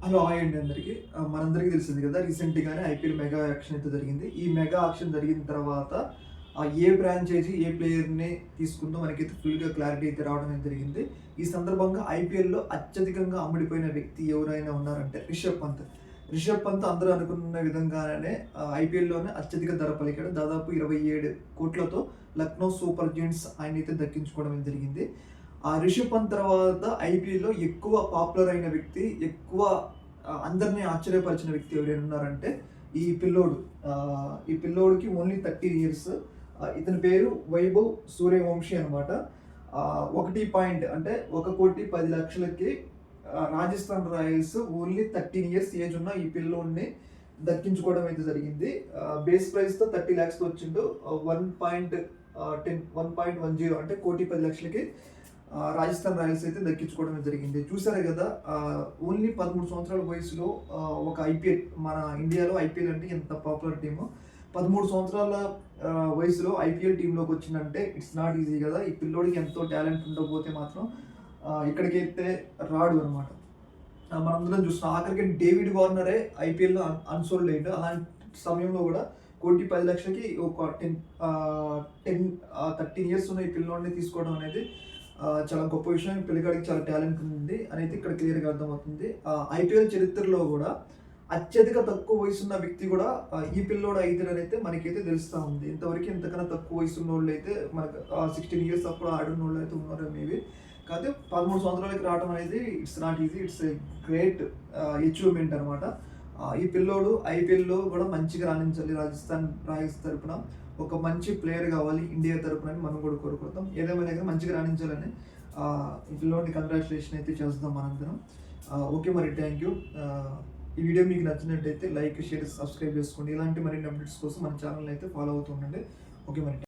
Hello! Hi అండి అందరికి. మనందరికీ తెలిసింది కదా! రీసెంట్‌గానే ఐపీఎల్ మెగా యాక్షన్ అయితే జరిగింది. ఈ మెగా యాక్షన్ జరిగిన తర్వాత ఏ ఫ్రాంచైజీ ఏ ప్లేయర్‌ని తీసుకుందో మనకైతే ఫుల్‌గా క్లారిటీ అయితే రావడం అయితే జరిగింది. ఈ సందర్భంగా ఐపీఎల్‌లో అత్యధికంగా అమ్ముడిపోయిన వ్యక్తి ఎవరైనా ఉన్నారంటే రిషబ్ పంత్. రిషబ్ పంత్ అందరూ అనుకున్న విధంగానే ఐపీఎల్‌లోనే అత్యధిక ధర పలికాడు. దాదాపు 27,00,00,000తో లక్నో సూపర్ జెయింట్స్ ఆయనైతే దక్కించుకోవడం అయితే జరిగింది. రిషబ్ పంత్ తర్వాత ఐపీఎల్‌లో ఎక్కువ పాపులర్ అయిన వ్యక్తి, ఎక్కువ అందరిని ఆశ్చర్యపరిచిన వ్యక్తి ఎవరైనా ఉన్నారంటే ఈ పిల్లోడు. ఈ పిల్లోడికి ఓన్లీ 13 ఇయర్స్. ఇతని పేరు వైభవ్ సూర్యవంశీ అనమాట. 1 పాయింట్ అంటే 1,10,00,000కి Rajasthan Royals only 13 years age ఉన్న ఈ పిల్లోడిని దక్కించుకోవడం అయితే జరిగింది. బేస్ ప్రైస్‌తో 30 lakhsతో వచ్చిండు. 1.10 అంటే 1,10,00,000కి రాజస్థాన్ రాయల్స్ అయితే దక్కించుకోవడం జరిగింది. చూసారే కదా! ఓన్లీ 13 సంవత్సరాల వయసులో ఒక ఐపీఎల్ మన ఇండియాలో ఐపీఎల్ అంటే ఎంత పాపులర్ టీము. 13 సంవత్సరాల వయసులో ఐపీఎల్ టీంలోకి వచ్చిందంటే ఇట్స్ నాట్ ఈజీ కదా! ఈ పిల్లోడికి ఎంతో టాలెంట్ ఉండకపోతే మాత్రం ఇక్కడికైతే రాడు అనమాట. మనందరం చూస్తున్నాం. ఆఖరికి డేవిడ్ వార్నరే ఐపీఎల్‌లో అన్‌సోల్డ్ అయ్యిండు. అలాంటి సమయంలో కూడా 1,10,00,000కి ఒక 13 ఇయర్స్ ఉన్న ఈ పిల్లోడిని తీసుకోవడం అనేది చాలా గొప్ప విషయం. ఈ పిల్లగాడికి చాలా టాలెంట్ ఉంది అనేది ఇక్కడ క్లియర్‌గా అర్థమవుతుంది. ఐపీఎల్ చరిత్రలో కూడా అత్యధిక తక్కువ వయసున్న వ్యక్తి కూడా ఈ పిల్లోడు అయితాడనైతే మనకైతే తెలుస్తా ఉంది. ఇంతవరకు ఇంతకన్నా తక్కువ వయసున్నోళ్ళైతే మనకు 16 ఇయర్స్ అప్పుడు ఆడున్నోళ్ళైతే ఉన్నారు మేబీ. కాకపోతే 13 సంవత్సరాలకి రావడం అనేది it's not easy. It's a great achievement అనమాట. ఈ పిల్లోడు ఐపీఎల్‌లో కూడా మంచిగా రాణించాలి. రాజస్థాన్ రాయల్స్ తరపున ఒక మంచి ప్లేయర్ కావాలి ఇండియా తరపున అని మనం కూడా కోరుకుంటాం. ఏదేమైనా కానీ మంచిగా రాణించాలని ఈ పిల్లోడిని కంగ్రాచులేషన్ అయితే చేస్తాం మనందరం. ఓకే మరి థ్యాంక్ యూ. ఈ వీడియో మీకు నచ్చినట్టయితే లైక్, షేర్, సబ్స్క్రైబ్ చేసుకోండి. ఇలాంటి మరిన్ని అప్డేట్స్ కోసం మన ఛానల్ అయితే ఫాలో అవుతూ ఉండండి. ఓకే మరి.